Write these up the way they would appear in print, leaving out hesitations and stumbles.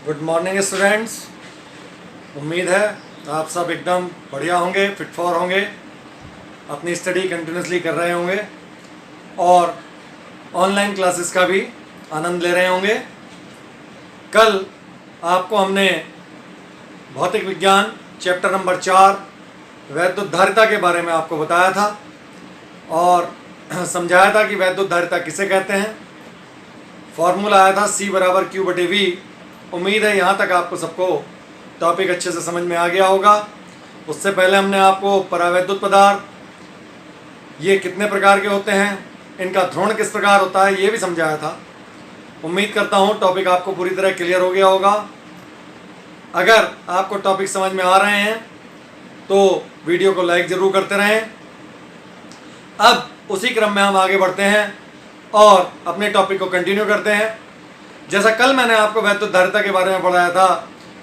Good morning students. उम्मीद है आप सब एकदम बढ़िया होंगे, फिट फॉर होंगे, अपनी स्टडी कंटिन्यूसली कर रहे होंगे और ऑनलाइन क्लासेस का भी आनंद ले रहे होंगे। कल आपको हमने भौतिक विज्ञान चैप्टर नंबर 4 वैद्युतधारिता के बारे में आपको बताया था और समझाया था कि वैद्युतधारिता किसे कहते हैं। फॉर्मूला आया था C/Q/V। उम्मीद है यहाँ तक आपको सबको टॉपिक अच्छे से समझ में आ गया होगा। उससे पहले हमने आपको परावैद्युत पदार्थ ये कितने प्रकार के होते हैं, इनका ध्रुवण किस प्रकार होता है, ये भी समझाया था। उम्मीद करता हूँ टॉपिक आपको पूरी तरह क्लियर हो गया होगा। अगर आपको टॉपिक समझ में आ रहे हैं तो वीडियो को लाइक ज़रूर करते रहें। अब उसी क्रम में हम आगे बढ़ते हैं और अपने टॉपिक को कंटिन्यू करते हैं। जैसा कल मैंने आपको वैद्युतधारिता के बारे में पढ़ाया था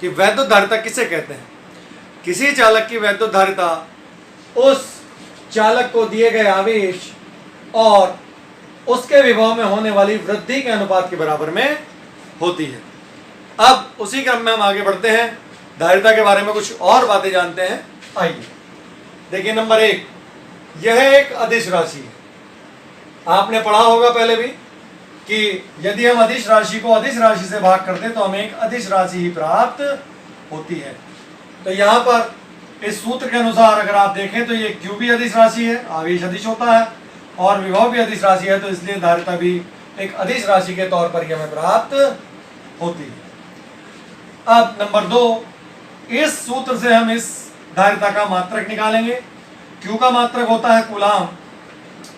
कि वैद्युतधारिता किसे कहते हैं। किसी चालक की वैद्युतधारिता उस चालक को दिए गए आवेश और उसके विभव में होने वाली वृद्धि के अनुपात के बराबर में होती है। अब उसी क्रम में हम आगे बढ़ते हैं, धारिता के बारे में कुछ और बातें जानते हैं। आइए देखिए, नंबर 1, यह एक अदिश राशि है। आपने पढ़ा होगा पहले भी कि यदि हम अदिश राशि को अदिश राशि से भाग करते हैं तो हमें एक अदिश राशि ही प्राप्त होती है। तो यहाँ पर इस सूत्र के अनुसार अगर आप देखें तो ये Q भी अदिश राशि है, आवेश अदिश होता है और विभव भी अदिश राशि है, तो इसलिए धारिता भी एक अदिश राशि के तौर पर हमें प्राप्त होती है। अब नंबर 2, इस सूत्र से हम इस धारिता का मात्रक निकालेंगे। Q का मात्रक होता है कूलाम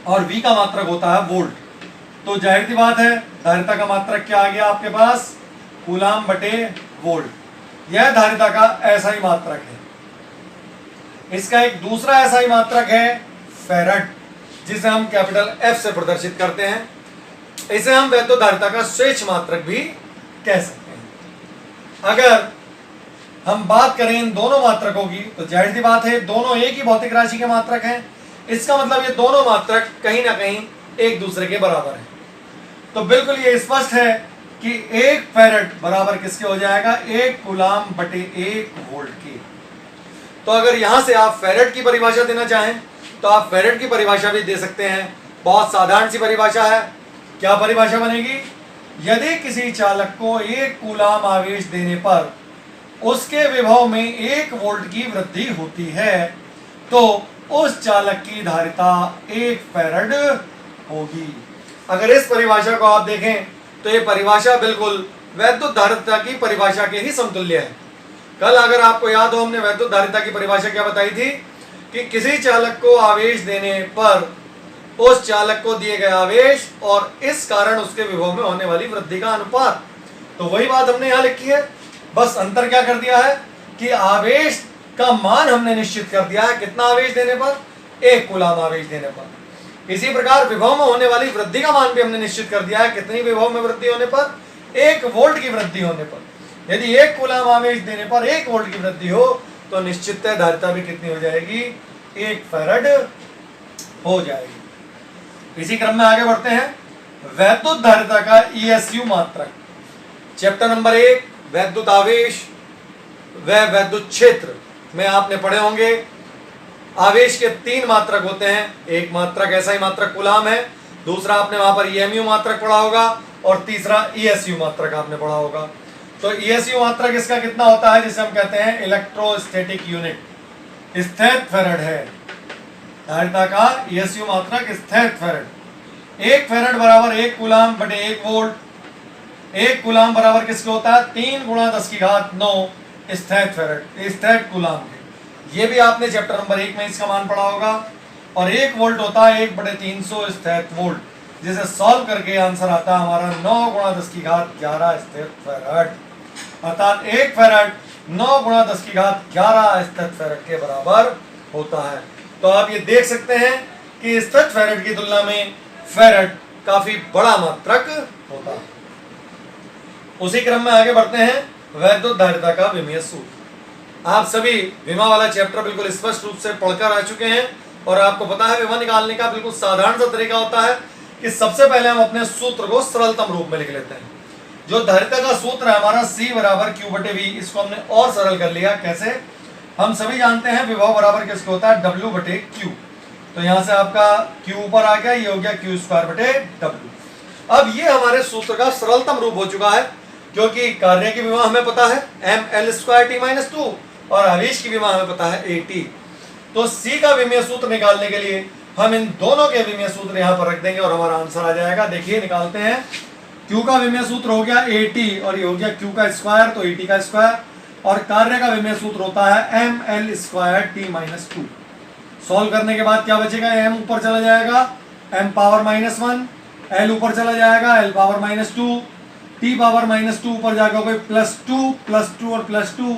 और V का मात्रक होता है वोल्ट। तो जाहिर सी बात है धारिता का मात्रक क्या आ गया आपके पास, कूलाम बटे वोल्ट। यह धारिता का एसआई मात्रक है। इसका एक दूसरा एसआई मात्रक है फैराड, जिसे हम कैपिटल F से प्रदर्शित करते हैं। इसे हम वैद्युतधारिता का स्वेच्छ मात्रक भी कह सकते हैं। अगर हम बात करें इन दोनों मात्रकों की तो जाहिर सी बात है दोनों एक ही भौतिक राशि के मात्रक हैं। इसका मतलब ये दोनों मात्रक कहीं ना कहीं एक दूसरे के बराबर हैं। तो बिल्कुल ये स्पष्ट है कि 1 फैराड बराबर किसके हो जाएगा, 1 कूलाम बटे 1 वोल्ट की। तो अगर यहां से आप फैराड की परिभाषा देना चाहें तो आप फैराड की परिभाषा भी दे सकते हैं। बहुत साधारण सी परिभाषा है। क्या परिभाषा बनेगी, यदि किसी चालक को 1 कूलाम आवेश देने पर उसके विभव में 1 वोल्ट की वृद्धि होती है तो उस चालक की धारिता 1 फैराड होगी। अगर इस परिभाषा को आप देखें तो ये परिभाषा बिल्कुल वैद्युतधारिता की परिभाषा के ही समतुल्य है। कल अगर आपको याद हो हमने वैद्युतधारिता की परिभाषा क्या बताई थी कि किसी चालक को आवेश देने पर उस चालक को दिए गए आवेश और इस कारण उसके विभव में होने वाली वृद्धि का अनुपात। तो वही बात हमने यहाँ लिखी है, बस अंतर क्या कर दिया है कि आवेश का मान हमने निश्चित कर दिया है। कितना आवेश देने पर, 1 कूलाम आवेश देने पर। इसी प्रकार विभव में होने वाली वृद्धि का मान भी हमने निश्चित कर दिया है। कितनी विभव में वृद्धि होने पर, 1 वोल्ट की वृद्धि होने पर। यदि 1 कूलाम आवेश देने पर 1 वोल्ट की वृद्धि हो तो निश्चित है धारिता भी कितनी हो जाएगी, 1 फैराड हो जाएगी। इसी क्रम में आगे बढ़ते हैं, वैद्युत धारिता का ESU मात्रक। चैप्टर नंबर 1 वैद्युत आवेश व वैद्युत क्षेत्र में आपने पढ़े होंगे आवेश के 3 मात्रक होते हैं। एक मात्रक एसआई मात्रक कूलाम है, दूसरा आपने वहां पर EMU मात्रक पढ़ा होगा और तीसरा ESU मात्रक आपने पढ़ा होगा। तो ESU मात्रक इसका कितना होता है, जिसे हम कहते हैं इलेक्ट्रोस्टैटिक यूनिट, स्थैतिक फैराड है। धारिता का ESU मात्रक स्थैतिक फैराड। 1 फैराड बराबर 1 कूलाम बटे 1 वोल्ट। 1 कूलाम बराबर किसके होता है, 3 × 10⁹ स्थैतिक फैराड, स्थैतिक कूलाम के। ये भी आपने चैप्टर नंबर 1 में इसका मान पढ़ा होगा। और 1 वोल्ट होता है 1/300 स्थैतिक वोल्ट, जिसे सॉल्व करके आंसर आता है हमारा 9 × 10⁻11 स्थैतिक फैराड। अर्थात 1 फैराड 9 × 10⁻11 स्थैतिक फैराड के बराबर होता है। तो आप ये देख सकते हैं कि स्थैतिक फैराड की तुलना में फैराड काफी बड़ा मात्रक होता है। उसी क्रम में आगे बढ़ते हैं, वैद्युतधारिता का विमीय सूत्र। आप सभी विमा वाला चैप्टर बिल्कुल स्पष्ट रूप से पढ़कर आ चुके हैं और आपको पता है विमा निकालने का बिल्कुल साधारण सा तरीका होता है कि सबसे पहले हम अपने सूत्र को सरलतम रूप में लिख लेते हैं। जो धारिता का सूत्र है हमारा C बराबर Q बटे V, इसको हमने और सरल कर लिया। कैसे? हम सभी जानते हैं विभव बराबर किसको होता है? W बटे Q। तो यहां से आपका Q ऊपर आ गया, ये हो गया Q स्क्वायर बटे W। अब ये हमारे सूत्र का सरलतम रूप हो चुका है, क्योंकि कार्य की विभव हमें पता है ml स्क्वायर t माइनस 2 और आवेश की विभव हमें पता है at। तो C का विमीय सूत्र निकालने के लिए हम इन दोनों के विमीय सूत्र यहां पर रख देंगे और हमारा आंसर आ जाएगा। देखिए निकालते हैं। Q का विमीय सूत्र हो गया at और ये हो गया Q का स्क्वायर, तो at का स्क्वायर, और कार्य का विमीय सूत्र होता है ml square t minus 2। Solve करने के बाद क्या बचेगा? m ऊपर चला जाएगा, m पावर माइनस 1, l ऊपर चला जाएगा, l power minus 2, t power minus 2 ऊपर जाएगा कोई प्लस 2 और प्लस 2,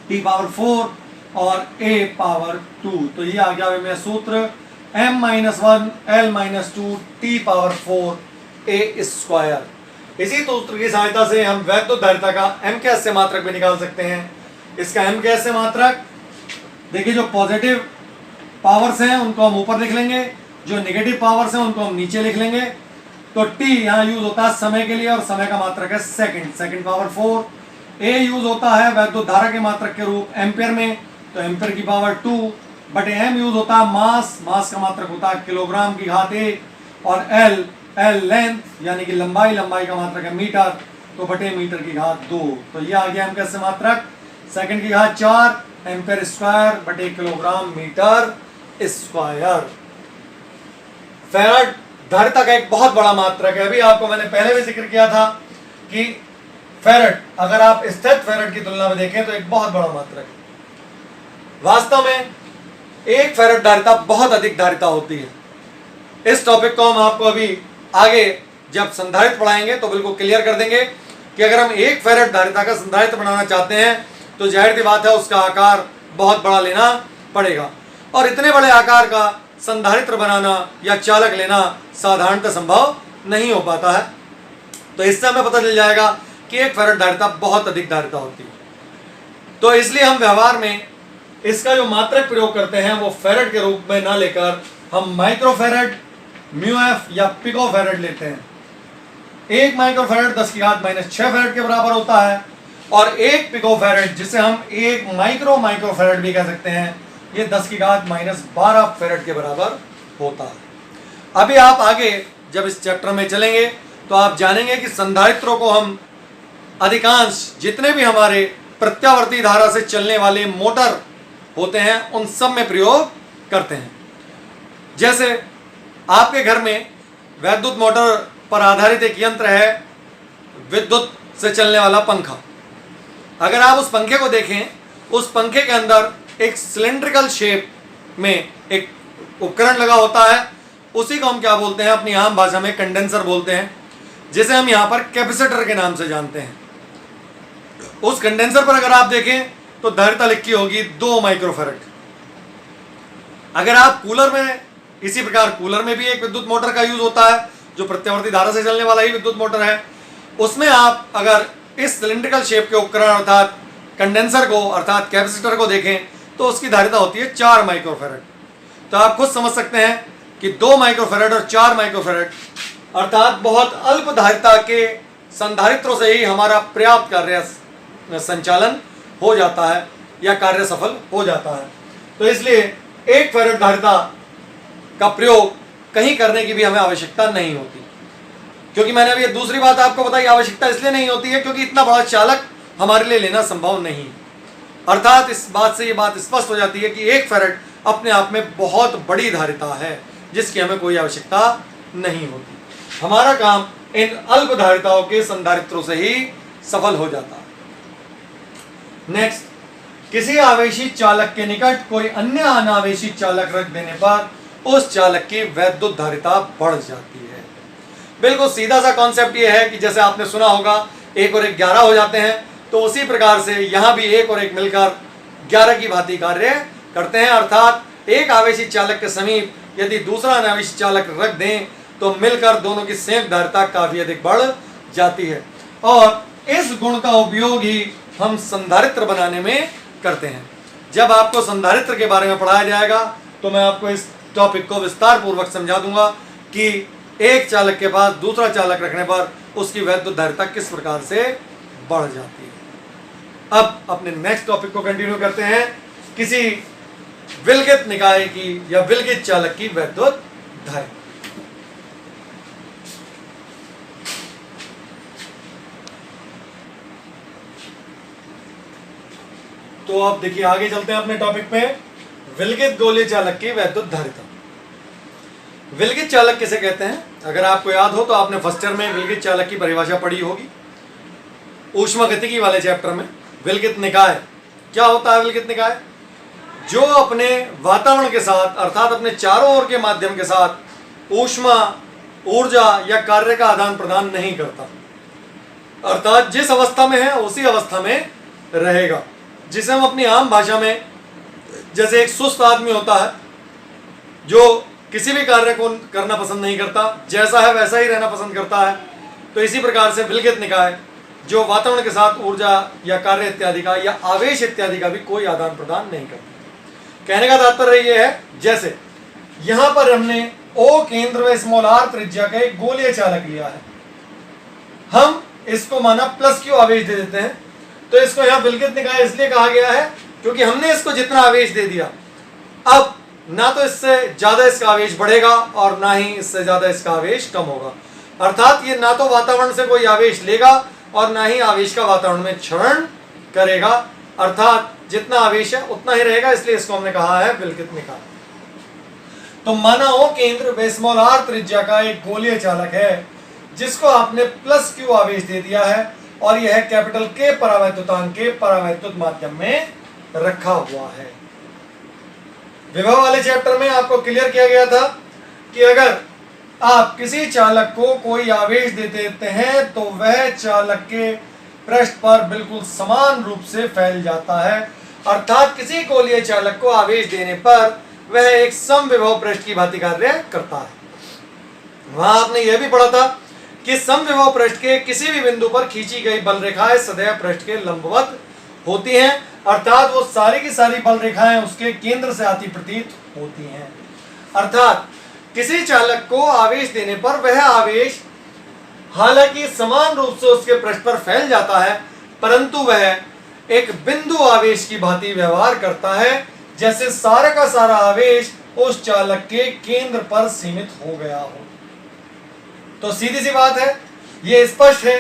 t पावर 4 और a पावर 2। तो ये आ गया विमीय सूत्र m minus 1 l minus 2 t power 4 a square. इसी सूत्र की सहायता से हम वैद्युत धारिता का m के अस्य मात्रक भी निकाल सकते हैं। इसका m के अस्य मात्रक देखिए, जो पॉजिटिव पावर्स हैं उनको हम ऊपर लिख लेंगे, जो नेगेटिव पावर्स हैं उनको हम नीचे लिख लेंगे। तो t यहाँ यूज होता है समय के लिए और समय का मात्रक है second, second power 4। a use होता है वैद्युत धारा के मात्रक के रूप एम्पियर में, तो एम्पियर की पावर 2 बटे m यूज होता है मास, मास का मात्रक होता है किलोग्राम की घात 1, और l लेंथ यानी कि लंबाई, लंबाई का मात्रक है मीटर, तो बटे मीटर की घात 2। तो ये आ गया m का मात्रक सेकंड की घात 4 एम्पियर स्क्वायर बटे किलोग्राम मीटर स्क्वायर। फैराड धारिता का एक बहुत बड़ा मात्रक है। अभी आपको मैंने पहले भी जिक्र किया था कि फैराड, अगर आप स्थिर फैराड की तुलना में देखें तो एक बहुत बड़ा मात्रक है। वास्तव में एक फैराड धारिता बहुत अधिक धारिता होती है। इस टॉपिक को हम आपको अभी आगे जब संधारित्र पढ़ाएंगे तो बिल्कुल क्लियर कर देंगे कि अगर हम एक फैराड धारिता का संधारित्र बनाना चाहते हैं तो जाहिर सी बात है उसका आकार बहुत बड़ा लेना पड़ेगा, और इतने बड़े आकार का संधारित्र बनाना या चालक लेना साधारणतः संभव नहीं हो पाता है। तो इससे हमें पता चल जाएगा कि एक फैराड धारिता बहुत अधिक धारिता होती है। तो इसलिए हम व्यवहार में इसका जो मात्रक प्रयोग करते हैं वो फैराड के रूप में ना लेकर हम माइक्रोफैराड, म्यूएफ या पिकोफैराड लेते हैं। एक माइक्रोफैराड 10 की घात माइनस 6 फैराड के बराबर होता है, और एक पिकोफैराड जिसे हम एक माइक्रोफैराड भी कह सकते हैं, ये 10 की घात माइनस 12 फैराड के बराबर होता है। अभी आप आगे जब इस चैप्टर में चलेंगे तो आप जानेंगे कि संधारित्रों को हम अधिकांश जितने भी हमारे प्रत्यावर्ती धारा से चलने वाले मोटर होते हैं उन सब में प्रयोग करते हैं। जैसे आपके घर में वैद्युत मोटर पर आधारित एक यंत्र है, विद्युत से चलने वाला पंखा। अगर आप उस पंखे को देखें, उस पंखे के अंदर एक सिलेंड्रिकल शेप में एक उपकरण लगा होता है, उसी को हम क्या बोलते हैं? अपनी आम भाषा में कंडेंसर बोलते हैं, जिसे हम यहाँ पर कैपेसिटर के नाम से जानते हैं। उस कंडेंसर पर अगर आप देखें तो धारिता लिखी होगी 2 माइक्रोफैराड। अगर आप कूलर में, इसी प्रकार कूलर में भी एक विद्युत मोटर का यूज होता है जो प्रत्यावर्ती धारा से चलने वाला ही विद्युत मोटर है। उसमें आप अगर इस सिलिंड्रिकल शेप के उपकरण अर्थात कंडेंसर को अर्थात कैपेसिटर को देखें तो उसकी धारिता होती है 4 माइक्रोफैराड। तो आप खुद समझ सकते हैं कि 2 माइक्रोफैराड और 4 माइक्रोफैराड अर्थात बहुत अल्प धारिता के संधारित्रों से ही हमारा पर्याप्त कार्य संचालन हो जाता है या कार्य सफल हो जाता है। तो इसलिए 1 फैराड धारिता का प्रयोग कहीं करने की भी हमें आवश्यकता नहीं होती, क्योंकि मैंने अभी दूसरी बात आपको बताई, आवश्यकता इसलिए नहीं होती है क्योंकि इतना बड़ा चालक हमारे लिए लेना संभव नहीं। अर्थात इस बात से ये बात स्पष्ट हो जाती है कि 1 फैराड अपने आप में बहुत बड़ी धारिता है जिसकी हमें कोई आवश्यकता नहीं होती। हमारा काम इन अल्प धारिताओं के संधारित्रों से ही सफल हो जाता है। नेक्स्ट, किसी आवेशी चालक के निकट कोई अन्य अनावेशी चालक रख देने पर उस चालक की वैद्युत धारिता बढ़ जाती है। बिल्कुल सीधा सा कॉन्सेप्ट ये है कि जैसे आपने सुना होगा 1 और 1 11 हो जाते हैं, तो उसी प्रकार से यहाँ भी 1 और 1 मिलकर 11 की भांति कार्य करते हैं। अर्थात एक आवेशी चालक के समीप यदि दूसरा अनावेशी चालक रख दें तो मिलकर दोनों की संयुक्त धारिता काफी अधिक बढ़ जाती है, और इस गुण का उपयोग ही हम संधारित्र बनाने में करते हैं। जब आपको संधारित्र के बारे में पढ़ाया जाएगा तो मैं आपको इस टॉपिक को विस्तार पूर्वक समझा दूंगा कि एक चालक के पास दूसरा चालक रखने पर उसकी वैद्युत धारिता किस प्रकार से बढ़ जाती है। अब अपने नेक्स्ट टॉपिक को कंटिन्यू करते हैं, किसी विलगित निकाय की या विलगित चालक की वैद्युत धारिता। तो अब देखिए आगे चलते हैं अपने टॉपिक पे, विलगित गोलीय चालक की वैद्युत धारिता। विलगित चालक किसे कहते हैं? अगर आपको याद हो तो आपने फर्स्ट ईयर में विलगित चालक की परिभाषा पढ़ी होगी, ऊष्मागतिकी वाले चैप्टर में। विलगित निकाय क्या होता है? विलगित निकाय जो अपने वातावरण के साथ अर्थात अपने चारों ओर के माध्यम के साथ ऊष्मा, ऊर्जा या कार्य का आदान प्रदान नहीं करता, अर्थात जिस अवस्था में है उसी अवस्था में रहेगा, जिसे हम अपनी आम भाषा में, जैसे एक सुस्त आदमी होता है जो किसी भी कार्य को करना पसंद नहीं करता, जैसा है वैसा ही रहना पसंद करता है, तो इसी प्रकार से विलगित निकाय जो वातावरण के साथ ऊर्जा या कार्य इत्यादि का या आवेश इत्यादि का भी कोई आदान प्रदान नहीं करता। कहने का तात्पर्य यह है, जैसे यहां पर हमने O केंद्र व स्मॉल r त्रिज्या का एक गोलीय चालक लिया है, हम इसको माना प्लस क्यू आवेश दे देते हैं, तो इसको यहां विलगित निकाय इसलिए कहा गया है क्योंकि हमने इसको जितना आवेश दे दिया, अब ना तो इससे ज्यादा इसका आवेश बढ़ेगा और ना ही इससे ज्यादा इसका आवेश कम होगा, अर्थात ये ना तो वातावरण से कोई आवेश लेगा और ना ही आवेश का वातावरण में क्षरण करेगा, अर्थात जितना आवेश है उतना ही रहेगा, इसलिए इसको हमने कहा है विलगित निकाय। तो माना O केंद्र व स्मॉल r त्रिज्या का एक गोलीय चालक है जिसको आपने प्लस क्यू आवेश दे दिया है और यह कैपिटल K परावैद्युतांक के परावैद्युत माध्यम में रखा हुआ है। विभव वाले चैप्टर में आपको क्लियर किया गया था कि अगर आप किसी चालक को कोई आवेश दे देते हैं तो वह चालक के पृष्ठ पर बिल्कुल समान रूप से फैल जाता है, अर्थात किसी गोलीय चालक को आवेश देने पर वह एक समविभव पृष्ठ की भांति कार्य करता है। वहां आपने यह भी पढ़ा था कि समविभव पृष्ठ के किसी भी बिंदु पर खींची गई बल रेखाएं सदैव पृष्ठ के लंबवत होती हैं, अर्थात वो सारी की सारी बल रेखाएं उसके केंद्र से आती प्रतीत होती हैं। अर्थात किसी चालक को आवेश देने पर वह आवेश हालांकि समान रूप से उसके पृष्ठ पर फैल जाता है, परंतु वह एक बिंदु आवेश की भांति व्यवहार करता है, जैसे सारा का सारा आवेश उस चालक के केंद्र पर सीमित हो गया हो। तो सीधी सी बात है, यह स्पष्ट है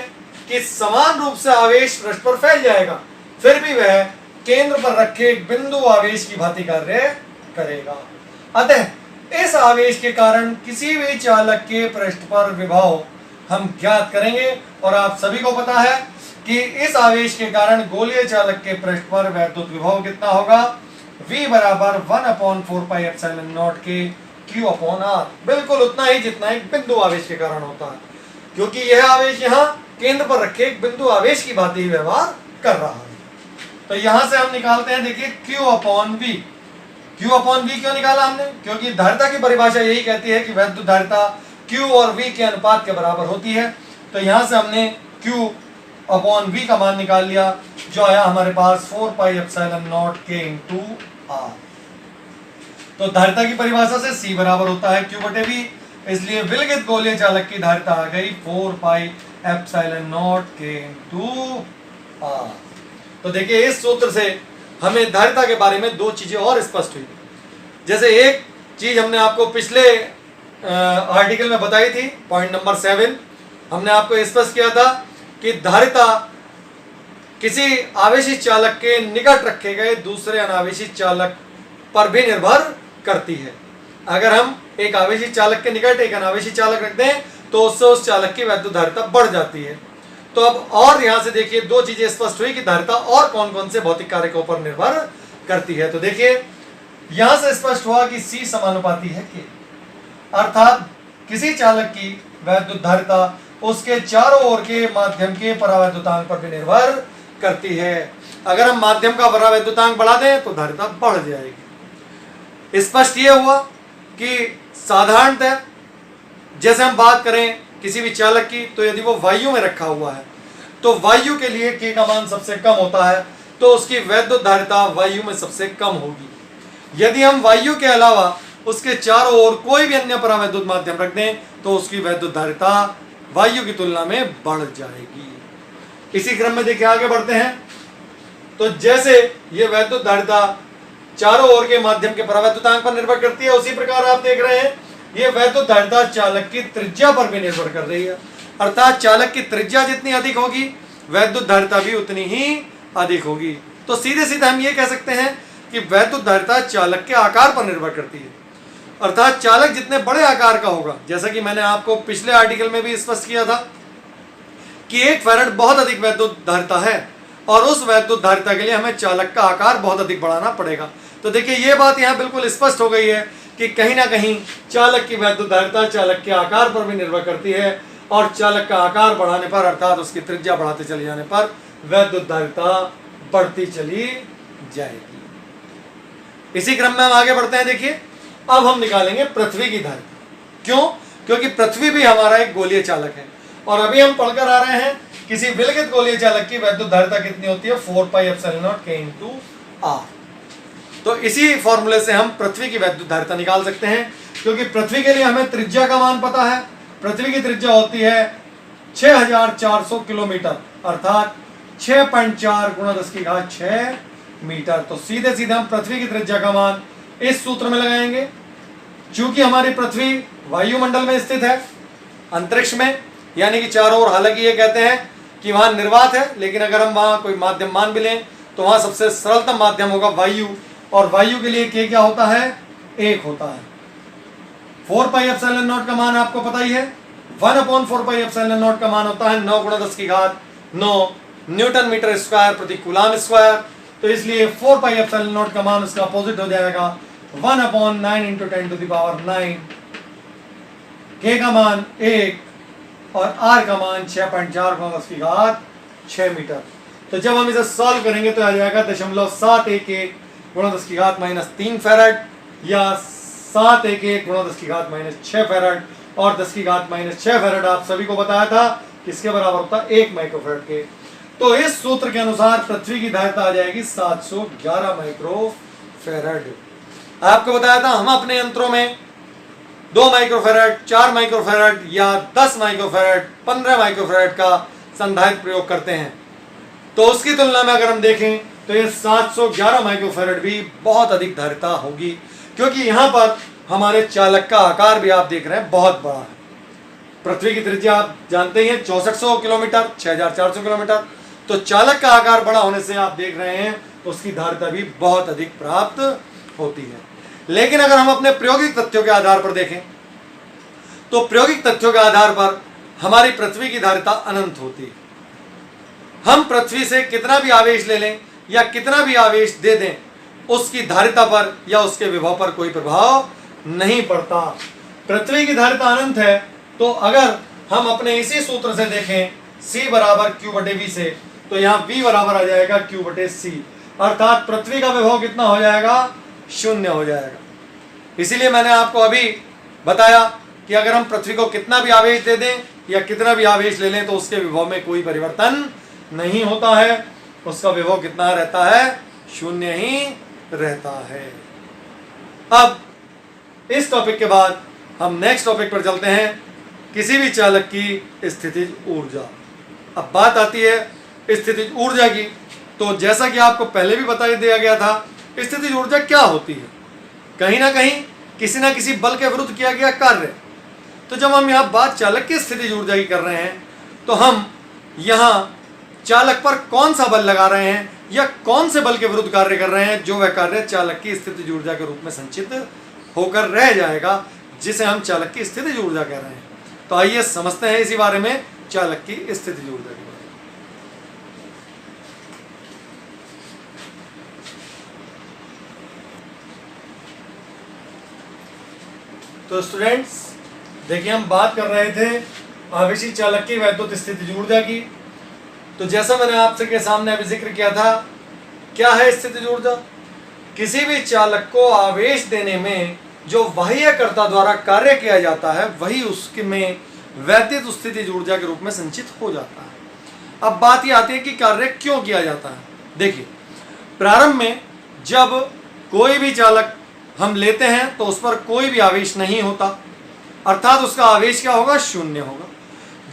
कि समान रूप से आवेश पृष्ठ पर फैल जाएगा, फिर भी वह केंद्र पर रखे एक बिंदु आवेश की भांति कार्य करेगा। अतः इस आवेश के कारण किसी भी चालक के पृष्ठ पर विभव हम ज्ञात करेंगे, और आप सभी को पता है कि इस आवेश के कारण गोलीय चालक के पृष्ठ पर वैद्युत विभव कितना होगा? V बराबर 1/4πε0 के Q/R, बिल्कुल उतना ही जितना एक बिंदु आवेश के कारण होता है, क्योंकि यह आवेश यहाँ केंद्र पर रखे एक बिंदु आवेश की भांति व्यवहार कर रहा है। तो यहां से हम निकालते हैं, देखिए Q/V। Q/V क्यों निकाला हमने? क्योंकि धारिता की परिभाषा यही कहती है कि वैद्युत धारिता Q और V के अनुपात के बराबर होती है। तो यहां से हमने Q/V का मान निकाल लिया, जो आया हमारे पास 4πε0 K × R। तो धारिता की परिभाषा से C बराबर होता है Q/V, इसलिए विलगित गोलीय चालक की धारिता आ गई 4πε0 K × R। तो देखिए इस सूत्र से हमें धारिता के बारे में दो चीजें और स्पष्ट हुई। जैसे एक चीज हमने आपको पिछले आर्टिकल में बताई थी, पॉइंट नंबर 7, हमने आपको स्पष्ट किया था कि धारिता किसी आवेशित चालक के निकट रखे गए दूसरे अनावेशित चालक पर भी निर्भर करती है। अगर हम एक आवेशित चालक के निकट एक अनावेशित चालक रखते हैं तो उससे उस चालक की वैद्युत धारिता बढ़ जाती है। तो अब और यहां से देखिए दो चीजें स्पष्ट हुई कि धारिता और कौन कौन से भौतिक कारकों पर निर्भर करती है। तो देखिए यहां से स्पष्ट हुआ कि C समानुपाती है K, अर्थात किसी चालक की वैद्युत धारिता उसके चारों ओर के माध्यम के परावैद्युतांक पर भी निर्भर करती है। अगर हम माध्यम का परावैद्युतांक बढ़ा दें तो धारिता बढ़ जाएगी। स्पष्ट ये हुआ कि साधारणतः जैसे हम बात करें किसी भी चालक की, तो यदि वो वायु में रखा हुआ है तो वायु के लिए K का मान सबसे कम होता है, तो उसकी वैद्युत धारिता वायु में सबसे कम होगी। यदि हम वायु के अलावा उसके चारों ओर कोई भी अन्य परावैद्युत माध्यम रख दें तो उसकी वैद्युत धारिता वायु की तुलना में बढ़ जाएगी। इसी क्रम में देखिए आगे बढ़ते हैं। तो जैसे ये वैद्युत धारिता चारों ओर के माध्यम के परावैद्युतांक पर निर्भर करती है, उसी प्रकार आप देख रहे हैं ये वैद्युत धारिता चालक की त्रिज्या पर भी निर्भर कर रही है। अर्थात चालक की त्रिज्या जितनी अधिक होगी वैद्युत धारिता भी उतनी ही अधिक होगी। तो सीधे सीधे हम ये कह सकते हैं कि वैद्युत धारिता चालक के आकार पर निर्भर करती है। अर्थात चालक जितने बड़े आकार का होगा, जैसा कि मैंने आपको पिछले आर्टिकल में भी स्पष्ट किया था कि 1 फैराड बहुत अधिक वैद्युत धारिता है और उस वैद्युत धारिता के लिए हमें चालक का आकार बहुत अधिक बढ़ाना पड़ेगा। तो देखिए ये बात यहाँ बिल्कुल स्पष्ट हो गई है कि कहीं ना कहीं चालक की वैद्युत धारिता चालक के आकार पर भी निर्भर करती है और चालक का आकार बढ़ाने पर अर्थात उसकी त्रिज्या बढ़ाते चले जाने पर वैद्युत धारिता बढ़ती चली जाएगी। इसी क्रम में हम आगे बढ़ते हैं। देखिए अब हम निकालेंगे पृथ्वी की धारिता। क्यों? क्योंकि पृथ्वी भी हमारा एक गोलीय चालक है और अभी हम पढ़कर आ रहे हैं किसी विलगित गोलीय चालक की वैद्युत धारिता कितनी होती है 4πε0 k/r। तो इसी फॉर्मूले से हम पृथ्वी की वैद्युत धारिता निकाल सकते हैं, क्योंकि पृथ्वी के लिए हमें त्रिज्या का मान पता है। पृथ्वी की त्रिज्या होती है 6400 किलोमीटर अर्थात 6.4 × 10⁶ मीटर। तो सीधे सीधे हम पृथ्वी की त्रिज्या का मान इस सूत्र में लगाएंगे। चूंकि हमारी पृथ्वी वायुमंडल में स्थित है, अंतरिक्ष में, यानी कि चारों ओर, हालांकि ये कहते हैं कि वहां निर्वात है, लेकिन अगर हम वहां कोई माध्यम मान भी लें तो वहां सबसे सरलतम माध्यम होगा वायु, और वायु के लिए k क्या होता है 1 होता है। 4πε0 का मान आपको पता ही है, 1/4πε0 का मान होता है 9 × 10⁹ न्यूटन मीटर स्क्वायर प्रति कूलाम स्क्वायर। तो इसलिए 4πε0 का मान उसका अपोजिट हो जाएगा 1/9 × 10⁹ k का मान 1 और r का मान 6.4 × 10⁶ मीटर। तो जब हम इसे सॉल्व करेंगे तो आ जाएगा 0.711 × 10⁻³ फैराड या 711 × 10⁻6 फैराड, और 10⁻6 फैराड आप सभी को बताया था किसके बराबर होता है 1 माइक्रोफैराड के। तो इस सूत्र के अनुसार पृथ्वी की धारिता आ जाएगी 711 माइक्रोफैराड। आपको बताया था हम अपने यंत्रों में 2 माइक्रोफैराड, 4 माइक्रोफैराड या 10 माइक्रोफैराड, 15 माइक्रोफैराड का संधारित्र प्रयोग करते हैं। तो उसकी तुलना में अगर हम देखें तो ये 711 माइक्रोफैराड भी बहुत अधिक धारिता होगी, क्योंकि यहाँ पर हमारे चालक का आकार भी आप देख रहे हैं बहुत बड़ा है। पृथ्वी की त्रिज्या आप जानते ही हैं 6400 किलोमीटर, 6400 किलोमीटर। तो चालक का आकार बड़ा होने से आप देख रहे हैं उसकी धारिता भी बहुत अधिक प्राप्त होती है। लेकिन अगर हम अपने प्रायोगिक तथ्यों के आधार पर देखें तो प्रायोगिक तथ्यों के आधार पर हमारी पृथ्वी की धारिता अनंत होती है। हम पृथ्वी से कितना भी आवेश ले लें या कितना भी आवेश दे दें, उसकी धारिता पर या उसके विभव पर कोई प्रभाव नहीं पड़ता। पृथ्वी की धारिता अनंत है, तो अगर हम अपने इसी सूत्र से देखें C = Q/V से, तो यहाँ V बराबर आ जाएगा Q/C, अर्थात पृथ्वी का विभव कितना हो जाएगा 0 हो जाएगा। इसीलिए मैंने आपको अभी बताया कि अगर हम पृथ्वी को कितना भी आवेश दे दें या कितना भी आवेश ले लें तो उसके विभव में कोई परिवर्तन नहीं होता है, उसका विभव कितना रहता है 0 ही रहता है। अब इस टॉपिक के बाद हम नेक्स्ट टॉपिक पर चलते हैं, किसी भी चालक की स्थितिज ऊर्जा। अब बात आती है स्थितिज ऊर्जा की, तो जैसा कि आपको पहले भी बता दिया गया था, स्थितिज ऊर्जा क्या होती है, कहीं ना कहीं किसी ना किसी बल के विरुद्ध किया गया कार्य। तो जब हम यहाँ बात चालक की स्थितिज ऊर्जा की कर रहे हैं तो हम यहाँ चालक पर कौन सा बल लगा रहे हैं या कौन से बल के विरुद्ध कार्य कर रहे हैं, जो वह कार्य चालक की स्थितिज ऊर्जा के रूप में संचित होकर रह जाएगा, जिसे हम चालक की स्थितिज ऊर्जा कह रहे हैं। तो आइए समझते हैं इसी बारे में, चालक की स्थितिज ऊर्जा के बारे में। तो स्टूडेंट्स देखिए, हम बात कर रहे थे आवेशी चालक की वैद्युत स्थितिज ऊर्जा की। तो जैसा मैंने आपसे के सामने अभी जिक्र किया था, क्या है स्थितिज ऊर्जा? किसी भी चालक को आवेश देने में जो बाह्यकर्ता द्वारा कार्य किया जाता है वही उसके में वैद्युत स्थितिज ऊर्जा के रूप में संचित हो जाता है। अब बात यह आती है कि कार्य क्यों किया जाता है। देखिए, प्रारंभ में जब कोई भी चालक हम लेते हैं तो उस पर कोई भी आवेश नहीं होता, अर्थात उसका आवेश क्या होगा, शून्य होगा।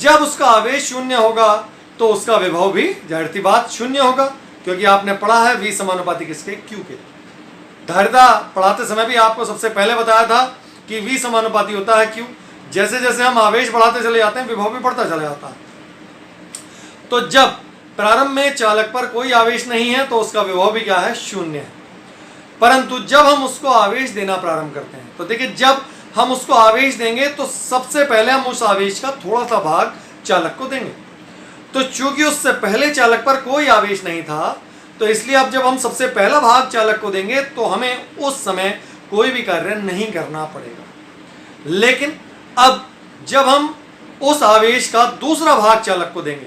जब उसका आवेश शून्य होगा तो उसका विभव भी जाहिर सी बात शून्य होगा, क्योंकि आपने पढ़ा है V समानुपाती किसके, Q के। धारिता पढ़ाते समय भी आपको सबसे पहले बताया था कि V समानुपाती होता है Q। जैसे जैसे हम आवेश बढ़ाते चले जाते हैं विभव भी बढ़ता चला जाता है। तो जब प्रारंभ में चालक पर कोई आवेश नहीं है तो उसका विभव भी क्या है, शून्य है। परंतु जब हम उसको आवेश देना प्रारंभ करते हैं, तो देखिए जब हम उसको आवेश देंगे तो सबसे पहले हम उस आवेश का थोड़ा सा भाग चालक को देंगे। तो चूंकि उससे पहले चालक पर कोई आवेश नहीं था, तो इसलिए अब जब हम सबसे पहला भाग चालक को देंगे तो हमें उस समय कोई भी कार्य नहीं करना पड़ेगा। लेकिन अब जब हम उस आवेश का दूसरा भाग चालक को देंगे,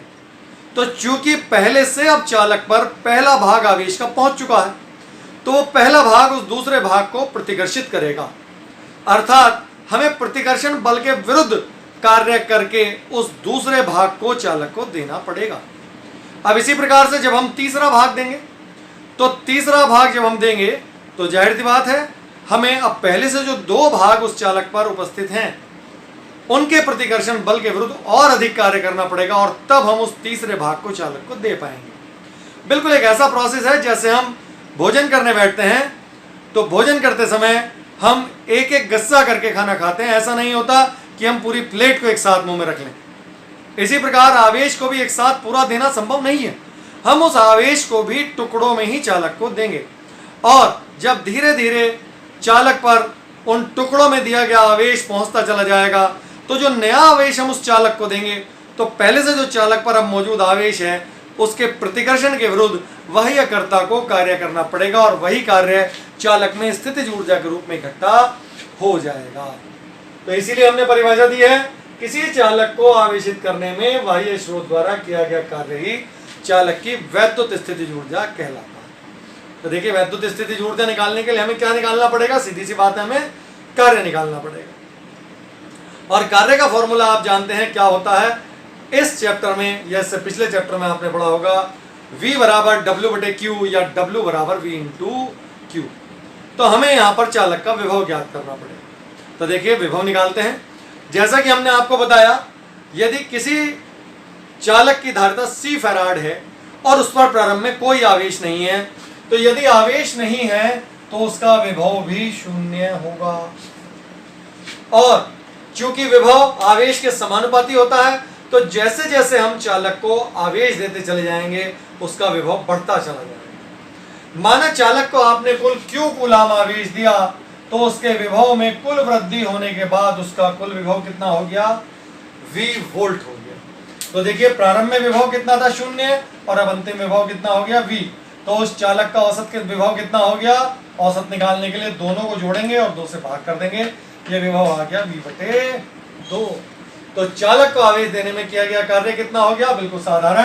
तो चूंकि पहले से अब चालक पर पहला भाग आवेश का पहुंच चुका है, तो वो पहला भाग उस दूसरे भाग को प्रतिकर्षित करेगा। अर्थात हमें प्रतिकर्षण बल के विरुद्ध कार्य करके उस दूसरे भाग को चालक को देना पड़ेगा। अब इसी प्रकार से जब हम तीसरा भाग देंगे, तो तीसरा भाग जब हम देंगे तो जाहिर सी बात है हमें अब पहले से जो दो भाग उस चालक पर उपस्थित हैं उनके प्रतिकर्षण बल के विरुद्ध और अधिक कार्य करना पड़ेगा, और तब हम उस तीसरे भाग को चालक को दे पाएंगे। बिल्कुल एक ऐसा प्रोसेस है जैसे हम भोजन करने बैठते हैं तो भोजन करते समय हम एक एक गस्सा करके खाना खाते हैं। ऐसा नहीं होता कि हम पूरी प्लेट को एक साथ मुंह में रख लें। इसी प्रकार आवेश को भी एक साथ पूरा देना संभव नहीं है। हम उस आवेश को भी टुकड़ों में ही चालक को देंगे, और जब धीरे धीरे चालक पर उन टुकड़ों में दिया गया आवेश पहुंचता चला जाएगा, तो जो नया आवेश हम उस चालक को देंगे तो पहले से जो चालक पर अब मौजूद आवेश है उसके प्रतिकर्षण के विरुद्ध वही कर्ता को कार्य करना पड़ेगा, और वही कार्य चालक में स्थितिज ऊर्जा के रूप में इकट्ठा हो जाएगा। तो इसीलिए हमने परिभाषा दी है, किसी चालक को आवेशित करने में बाह्य स्रोत द्वारा किया गया कार्य ही चालक की वैद्युत स्थितिज ऊर्जा कहलाता है। तो देखिए वैद्युत स्थितिज ऊर्जा निकालने के लिए हमें क्या निकालना पड़ेगा, सीधी सी बात है हमें कार्य निकालना पड़ेगा। और कार्य का फॉर्मूला आप जानते हैं क्या होता है, इस चैप्टर में या इससे पिछले चैप्टर में आपने पढ़ा होगा, V बराबर W/Q या W बराबर V/Q। तो हमें यहाँ पर चालक का विभव ज्ञात करना पड़ेगा। तो देखिए विभव निकालते हैं। जैसा कि हमने आपको बताया, यदि किसी चालक की धारिता C फैराड है और उस पर प्रारंभ में कोई आवेश नहीं है, तो यदि आवेश नहीं है तो उसका विभव भी शून्य होगा। और चूंकि विभव आवेश के समानुपाती होता है, तो जैसे जैसे हम चालक को आवेश देते चले जाएंगे उसका विभव बढ़ता चला जाएगा। माना चालक को आपने कुल Q कूलाम आवेश दिया, तो उसके विभव में कुल वृद्धि होने के बाद उसका कुल विभव कितना हो गया, V वोल्ट हो गया। तो देखिए प्रारंभ में विभव कितना था, शून्य, और अब अंतिम विभव कितना हो गया, V। तो उस चालक का औसत विभव कितना हो गया, औसत निकालने के लिए दोनों को जोड़ेंगे और 2 से भाग कर देंगे, ये विभव आ गया V/2। तो चालक को आवेश देने में किया गया कार्य कितना हो गया, बिल्कुल साधारण,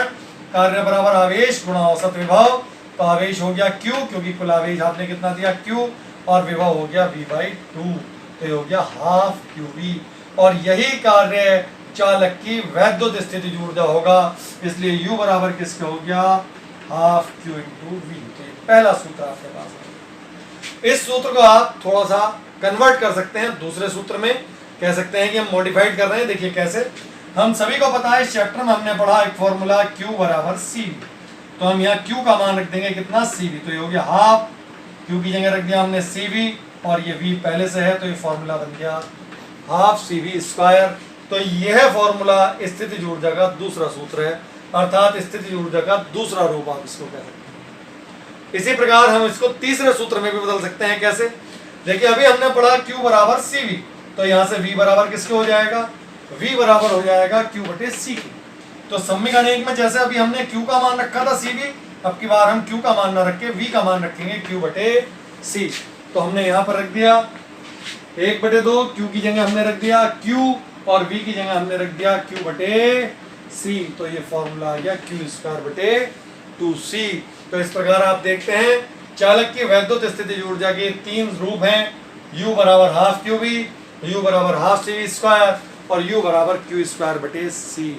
कार्य बराबर आवेश गुणा औसत विभव। तो आवेश हो गया Q, क्योंकि कुल आवेश आपने कितना दिया Q, और विभव हो गया V/2, तो ये हो गया हाफ QV। और यही कार्य चालक की वैद्युत स्थितिज ऊर्जा होगा, इसलिए U बराबर किसके हो गया, हाफ Q × V। पहला सूत्र आपके पास है। इस सूत्र को आप थोड़ा सा कन्वर्ट कर सकते हैं दूसरे सूत्र में, कह सकते हैं कि हम मॉडिफाइड कर रहे हैं। देखिए कैसे, हम सभी को पता है इस चैप्टर में हमने पढ़ा एक फॉर्मूला Q बराबर CV। तो हम यहाँ Q का मान रख देंगे कितना, CV। तो ये हो गया हाफ, Q की जगह रख दिया हमने CV, और ये V पहले से है तो ये फॉर्मूला बन गया हाफ CV²। तो यह फॉर्मूला स्थितिज ऊर्जा का दूसरा सूत्र है, अर्थात स्थितिज ऊर्जा का दूसरा रूप आप इसको कह सकते हैं। इसी प्रकार हम इसको तीसरे सूत्र में भी बदल सकते हैं। कैसे, देखिए अभी हमने पढ़ा Q बराबर CV, तो यहाँ से V बराबर किसके हो जाएगा, V बराबर हो जाएगा Q/C के। तो सम्मिक अनेक में जैसे अभी हमने Q का मान रखा था CV, अब की बार हम Q का मान न रख के V का मान रखेंगे Q/C। तो हमने यहाँ पर रख दिया 1/2, Q की जगह हमने रख दिया Q, और V की जगह हमने रख दिया Q/C। तो ये फॉर्मूला आ गया Q²/2C। तो इस प्रकार आप देखते हैं चालक की वैद्युत स्थितिज ऊर्जा के 3 रूप हैं, U बराबर हाफ QV, U बराबर हाफ CV² और U बराबर Q²/C।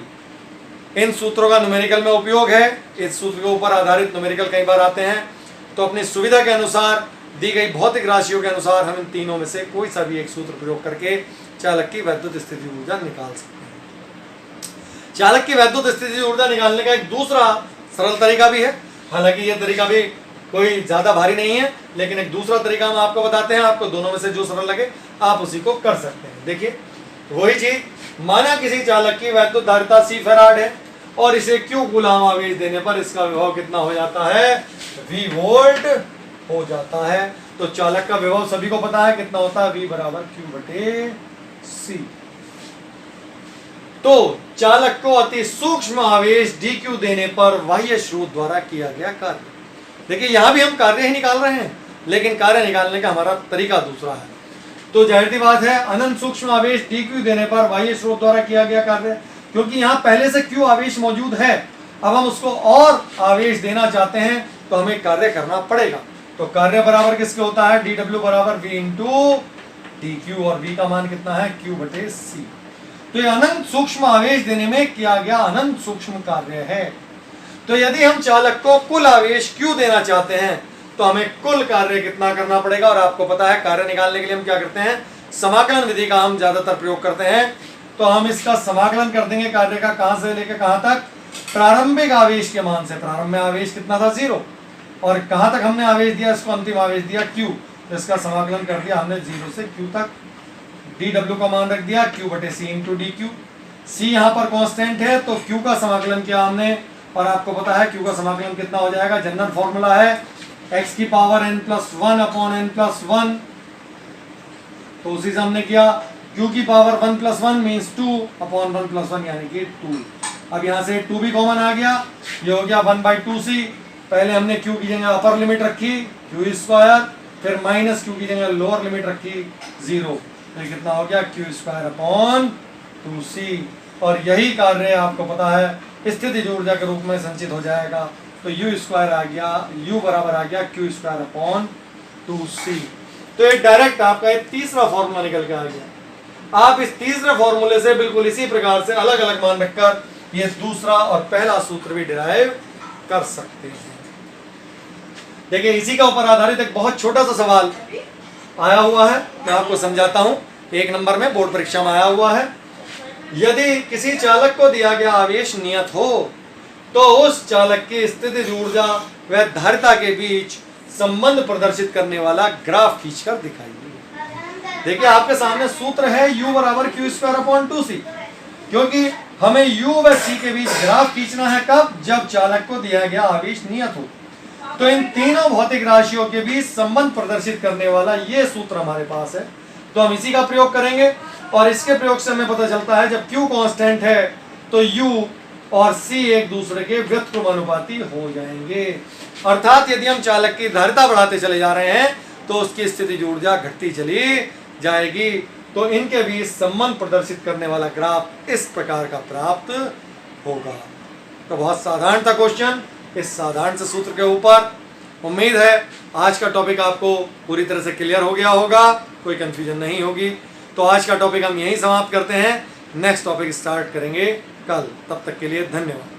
इन सूत्रों का न्यूमेरिकल में उपयोग है। इस सूत्र के ऊपर आधारित न्यूमेरिकल कई बार आते हैं, तो अपनी सुविधा के अनुसार दी गई भौतिक राशियों के अनुसार हम इन तीनों में से कोई सा भी एक सूत्र प्रयोग करके चालक की वैद्युत स्थिति ऊर्जा निकाल सकते हैं। चालक की वैद्युत स्थिति ऊर्जा निकालने का एक दूसरा सरल तरीका भी है, हालांकि यह तरीका भी कोई ज्यादा भारी नहीं है, लेकिन एक दूसरा तरीका हम आपको बताते हैं, आपको दोनों में से जो सरल लगे आप उसी को कर सकते हैं। देखिए वही चीज, माना किसी चालक की वैद्युत धारिता C फैराड है और इसे Q कूलाम आवेश देने पर इसका विभव कितना हो जाता है, V वोल्ट हो जाता है। तो चालक का विभव सभी को पता है कितना होता है, V बराबर Q बटे C। तो चालक को अति सूक्ष्म आवेश dq देने पर बाह्य स्रोत द्वारा किया गया कार्य। देखिए यहां भी हम कार्य ही निकाल रहे हैं, लेकिन कार्य निकालने का हमारा तरीका दूसरा है। तो जाहिर सी बात है, अनंत सूक्ष्म आवेश dq देने पर बाह्य स्रोत द्वारा किया गया कार्य, क्योंकि यहां पहले से q आवेश मौजूद है, अब हम उसको और आवेश देना चाहते हैं तो हमें कार्य करना पड़ेगा। तो कार्य बराबर किसके होता है, dw बराबर v इंटू dq, और v का मान कितना है, q बटे c। तो ये अनंत सूक्ष्म आवेश देने में किया गया अनंत सूक्ष्म कार्य है। तो यदि हम चालक को कुल आवेश Q देना चाहते हैं तो हमें कुल कार्य कितना करना पड़ेगा, और आपको पता है कार्य निकालने के लिए हम क्या करते हैं, समाकलन विधि का हम ज्यादातर प्रयोग करते हैं। तो हम इसका समाकलन कर देंगे कार्य का, कहां से लेकर कहां तक, प्रारंभिक आवेश के मान से। प्रारंभ में आवेश कितना था, 0, और कहां तक हमने आवेश दिया, इसको अंतिम आवेश दिया Q, तो इसका समाकलन कर दिया हमने 0 से Q तक। dw का मान रख दिया Q बटे C इंटू dq। C यहाँ पर कांस्टेंट है तो Q का समाकलन किया हमने, और आपको पता है Q का समाकलन कितना हो जाएगा, जनरल फॉर्मूला है x की पावर n+1 अपॉन n+1, तो उसी से हमने किया Q की पावर 1+1 मीन्स 2 अपॉन 1+1 यानी कि 2। अब यहाँ से 2 भी कॉमन आ गया, ये हो गया 1/2c। पहले हमने Q की जगह अपर लिमिट रखी Q², फिर माइनस Q की जगह लोअर लिमिट रखी 0, तो कितना हो गया Q² अपॉन 2c। और यही कार्य आपको पता है स्थितिज ऊर्जा के रूप में संचित हो जाएगा, तो U² आ गया, U बराबर आ गया Q² अपॉन 2c। तो ये डायरेक्ट आपका एक तीसरा फॉर्मूला निकल के आ गया। आप इस तीसरे फॉर्मूले से बिल्कुल इसी प्रकार से अलग अलग मान रखकर ये दूसरा और पहला सूत्र भी डिराइव कर सकते हैं। देखिए इसी का ऊपर आधारित एक बहुत छोटा सा सवाल आया हुआ है, मैं आपको समझाता हूं। 1 नंबर में बोर्ड परीक्षा में आया हुआ है, यदि किसी चालक को दिया गया आवेश नियत हो तो उस चालक की स्थितिज ऊर्जा व धारिता के बीच संबंध प्रदर्शित करने वाला ग्राफ खींचकर दिखाइए। देखिए आपके सामने सूत्र है U बराबर Q² अपॉन 2c, क्योंकि हमें U व C के बीच ग्राफ खींचना है, कब, जब चालक को दिया गया आवेश नियत हो। तो इन तीनों भौतिक राशियों के बीच संबंध प्रदर्शित करने वाला ये सूत्र हमारे पास है, तो हम इसी का प्रयोग करेंगे। और इसके प्रयोग से हमें पता चलता है जब Q कांस्टेंट है तो U और C एक दूसरे के व्युत्क्रमानुपाती हो जाएंगे। अर्थात यदि हम चालक की धारिता बढ़ाते चले जा रहे हैं तो उसकी स्थितिज ऊर्जा घटती चली जाएगी। तो इनके बीच संबंध प्रदर्शित करने वाला ग्राफ इस प्रकार का प्राप्त होगा। तो बहुत साधारण था क्वेश्चन, इस साधारण से सूत्र के ऊपर। उम्मीद है आज का टॉपिक आपको पूरी तरह से क्लियर हो गया होगा, कोई कंफ्यूजन नहीं होगी। तो आज का टॉपिक हम यहीं समाप्त करते हैं, नेक्स्ट टॉपिक स्टार्ट करेंगे कल। तब तक के लिए धन्यवाद।